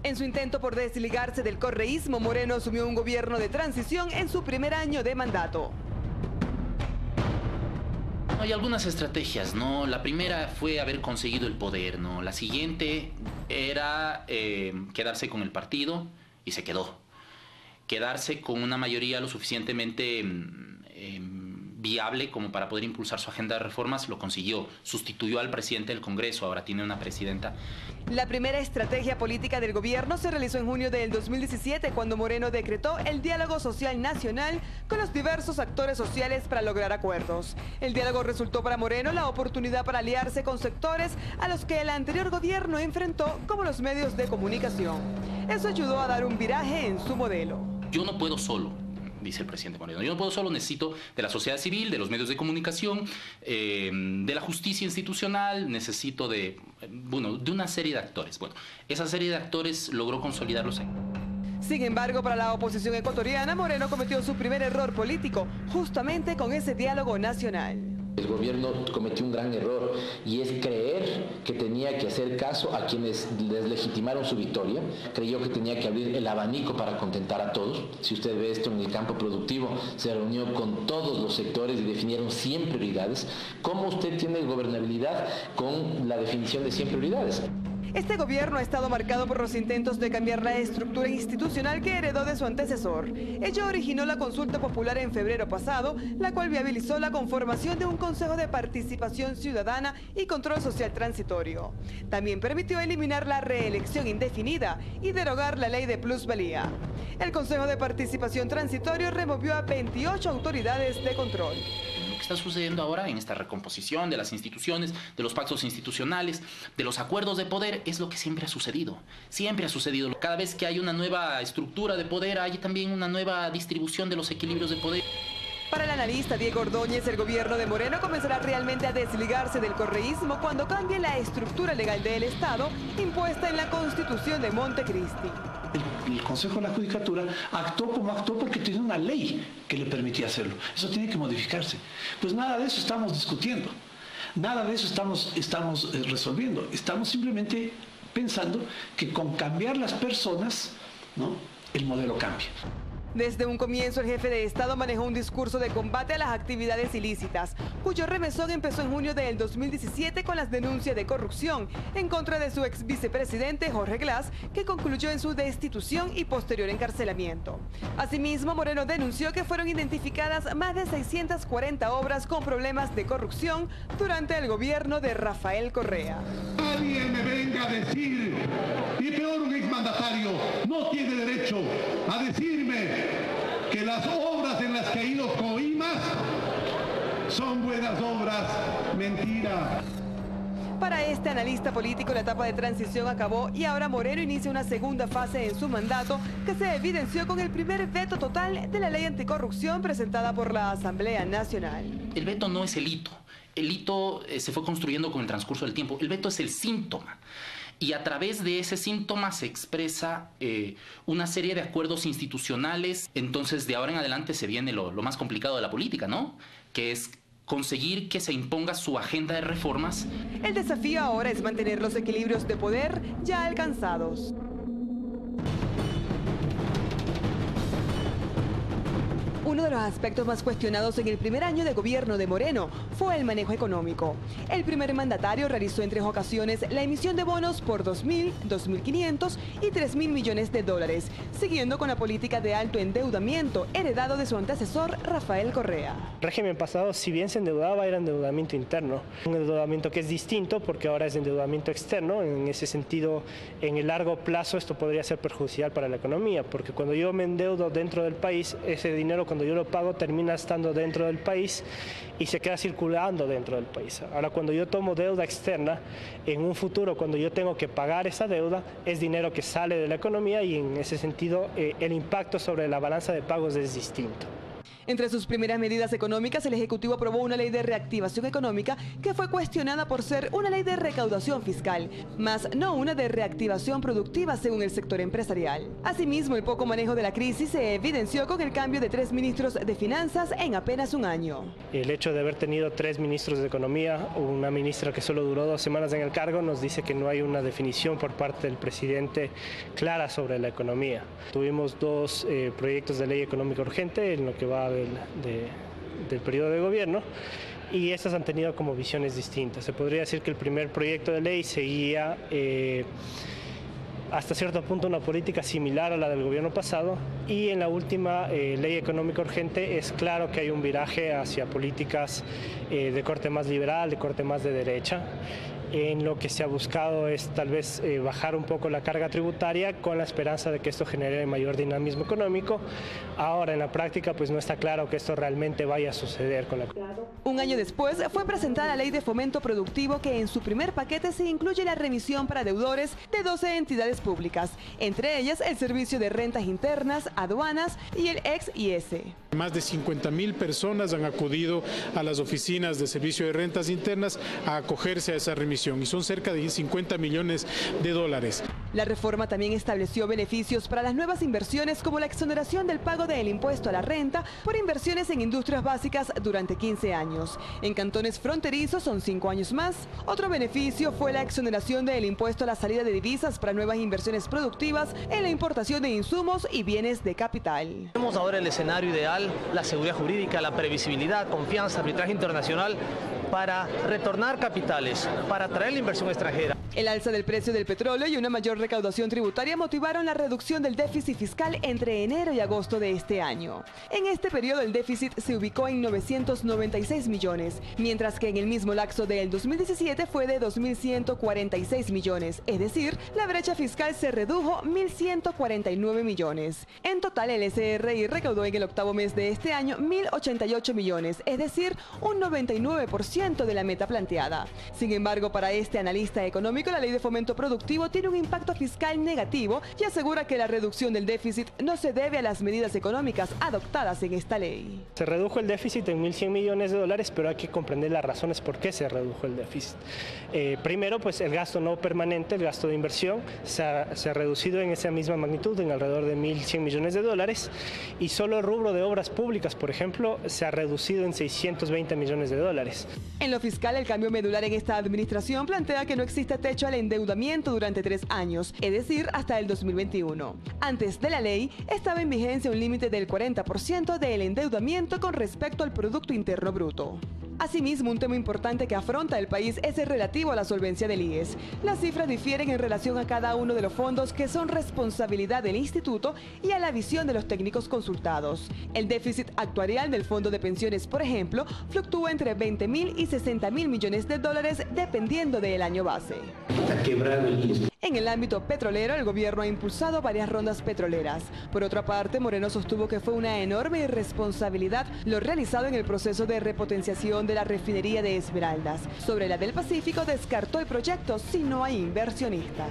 En su intento por desligarse del correísmo, Moreno asumió un gobierno de transición en su primer año de mandato. Hay algunas estrategias, ¿no? La primera fue haber conseguido el poder, ¿no? La siguiente era quedarse con el partido y se quedó. Quedarse con una mayoría lo suficientemente viable como para poder impulsar su agenda de reformas, lo consiguió. Sustituyó al presidente del Congreso, ahora tiene una presidenta. La primera estrategia política del gobierno se realizó en junio del 2017, cuando Moreno decretó el diálogo social nacional con los diversos actores sociales para lograr acuerdos. El diálogo resultó para Moreno la oportunidad para aliarse con sectores a los que el anterior gobierno enfrentó, como los medios de comunicación. Eso ayudó a dar un viraje en su modelo. Yo no puedo solo, dice el presidente Moreno. Yo no puedo solo, necesito de la sociedad civil, de los medios de comunicación, de la justicia institucional, necesito de una serie de actores. Bueno, esa serie de actores logró consolidarlos ahí. Sin embargo, para la oposición ecuatoriana, Moreno cometió su primer error político, justamente con ese diálogo nacional. El gobierno cometió un gran error y es creer que tenía que hacer caso a quienes deslegitimaron su victoria. Creyó que tenía que abrir el abanico para contentar a todos. Si usted ve esto en el campo productivo, se reunió con todos los sectores y definieron 100 prioridades. ¿Cómo usted tiene gobernabilidad con la definición de 100 prioridades? Este gobierno ha estado marcado por los intentos de cambiar la estructura institucional que heredó de su antecesor. Ello originó la consulta popular en febrero pasado, la cual viabilizó la conformación de un Consejo de Participación Ciudadana y Control Social Transitorio. También permitió eliminar la reelección indefinida y derogar la ley de plusvalía. El Consejo de Participación Transitorio removió a 28 autoridades de control. Lo que está sucediendo ahora en esta recomposición de las instituciones, de los pactos institucionales, de los acuerdos de poder, es lo que siempre ha sucedido. Siempre ha sucedido. Cada vez que hay una nueva estructura de poder, hay también una nueva distribución de los equilibrios de poder. Para el analista Diego Ordóñez, el gobierno de Moreno comenzará realmente a desligarse del correísmo cuando cambie la estructura legal del Estado impuesta en la Constitución de Montecristi. El Consejo de la Judicatura actuó como actuó porque tiene una ley que le permitía hacerlo. Eso tiene que modificarse. Pues nada de eso estamos discutiendo. Nada de eso estamos resolviendo. Estamos simplemente pensando que con cambiar las personas, ¿no?, el modelo cambia. Desde un comienzo, el jefe de Estado manejó un discurso de combate a las actividades ilícitas, cuyo remesón empezó en junio del 2017 con las denuncias de corrupción en contra de su ex vicepresidente Jorge Glass, que concluyó en su destitución y posterior encarcelamiento. Asimismo, Moreno denunció que fueron identificadas más de 640 obras con problemas de corrupción durante el gobierno de Rafael Correa. Nadie me venga a decir, y peor un exmandatario, no tiene derecho a decirme que las obras en las que ha ido Coimas son buenas obras. Mentira. Para este analista político, la etapa de transición acabó y ahora Moreno inicia una segunda fase en su mandato que se evidenció con el primer veto total de la ley anticorrupción presentada por la Asamblea Nacional. El veto no es el hito. El hito se fue construyendo con el transcurso del tiempo. El veto es el síntoma. Y a través de ese síntoma se expresa una serie de acuerdos institucionales. Entonces, de ahora en adelante se viene lo más complicado de la política, ¿no? Que es conseguir que se imponga su agenda de reformas. El desafío ahora es mantener los equilibrios de poder ya alcanzados. Uno de los aspectos más cuestionados en el primer año de gobierno de Moreno fue el manejo económico. El primer mandatario realizó en 3 ocasiones la emisión de bonos por 2.000, 2.500 y 3.000 millones de dólares, siguiendo con la política de alto endeudamiento heredado de su antecesor Rafael Correa. El régimen pasado, si bien se endeudaba, era endeudamiento interno. Un endeudamiento que es distinto porque ahora es endeudamiento externo. En ese sentido, en el largo plazo esto podría ser perjudicial para la economía, porque cuando yo me endeudo dentro del país, ese dinero cuando yo lo pago termina estando dentro del país y se queda circulando dentro del país. Ahora, cuando yo tomo deuda externa, en un futuro, cuando yo tengo que pagar esa deuda, es dinero que sale de la economía y en ese sentido el impacto sobre la balanza de pagos es distinto. Entre sus primeras medidas económicas, el Ejecutivo aprobó una ley de reactivación económica que fue cuestionada por ser una ley de recaudación fiscal, más no una de reactivación productiva según el sector empresarial. Asimismo, el poco manejo de la crisis se evidenció con el cambio de 3 ministros de Finanzas en apenas un año. El hecho de haber tenido 3 ministros de Economía, una ministra que solo duró 2 semanas en el cargo, nos dice que no hay una definición por parte del presidente clara sobre la economía. Tuvimos 2 proyectos de ley económica urgente en lo que va del periodo de gobierno, y estas han tenido como visiones distintas. Se podría decir que el primer proyecto de ley seguía hasta cierto punto una política similar a la del gobierno pasado, y en la última ley económica urgente es claro que hay un viraje hacia políticas de corte más liberal, de corte más de derecha. En lo que se ha buscado es tal vez bajar un poco la carga tributaria con la esperanza de que esto genere mayor dinamismo económico. Ahora en la práctica pues no está claro que esto realmente vaya a suceder con la... Un año después fue presentada la Ley de Fomento Productivo, que en su primer paquete se incluye la remisión para deudores de 12 entidades públicas, entre ellas el Servicio de Rentas Internas, Aduanas y el ex-IS. Más de 50.000 personas han acudido a las oficinas de Servicio de Rentas Internas a acogerse a esa remisión, y son cerca de 50 millones de dólares. La reforma también estableció beneficios para las nuevas inversiones, como la exoneración del pago del impuesto a la renta por inversiones en industrias básicas durante 15 años. En cantones fronterizos son 5 años más. Otro beneficio fue la exoneración del impuesto a la salida de divisas para nuevas inversiones productivas en la importación de insumos y bienes de capital. Tenemos ahora el escenario ideal, la seguridad jurídica, la previsibilidad, confianza, arbitraje internacional para retornar capitales, para atraer la inversión extranjera. El alza del precio del petróleo y una mayor recaudación tributaria motivaron la reducción del déficit fiscal entre enero y agosto de este año. En este periodo el déficit se ubicó en 996 millones, mientras que en el mismo lapso del 2017 fue de 2.146 millones, es decir, la brecha fiscal se redujo 1.149 millones. En total, el SRI recaudó en el octavo mes de este año 1.088 millones, es decir, un 99% de la meta planteada. Sin embargo, para este analista económico, la Ley de Fomento Productivo tiene un impacto fiscal negativo y asegura que la reducción del déficit no se debe a las medidas económicas adoptadas en esta ley. Se redujo el déficit en 1.100 millones de dólares, pero hay que comprender las razones por qué se redujo el déficit. Primero, pues el gasto no permanente, el gasto de inversión, se ha reducido en esa misma magnitud, en alrededor de 1.100 millones de dólares, y solo el rubro de obras públicas, por ejemplo, se ha reducido en 620 millones de dólares. En lo fiscal, el cambio medular en esta administración plantea que no existe techo al endeudamiento durante 3 años, es decir, hasta el 2021. Antes de la ley, estaba en vigencia un límite del 40% del endeudamiento con respecto al Producto Interno Bruto. Asimismo, un tema importante que afronta el país es el relativo a la solvencia del IES. Las cifras difieren en relación a cada uno de los fondos que son responsabilidad del instituto y a la visión de los técnicos consultados. El déficit actuarial del Fondo de Pensiones, por ejemplo, fluctúa entre 20.000 y 60.000 millones de dólares dependiendo del año base. Ha quebrado el IES. En el ámbito petrolero, el gobierno ha impulsado varias rondas petroleras. Por otra parte, Moreno sostuvo que fue una enorme irresponsabilidad lo realizado en el proceso de repotenciación de la refinería de Esmeraldas. Sobre la del Pacífico, descartó el proyecto si no hay inversionistas.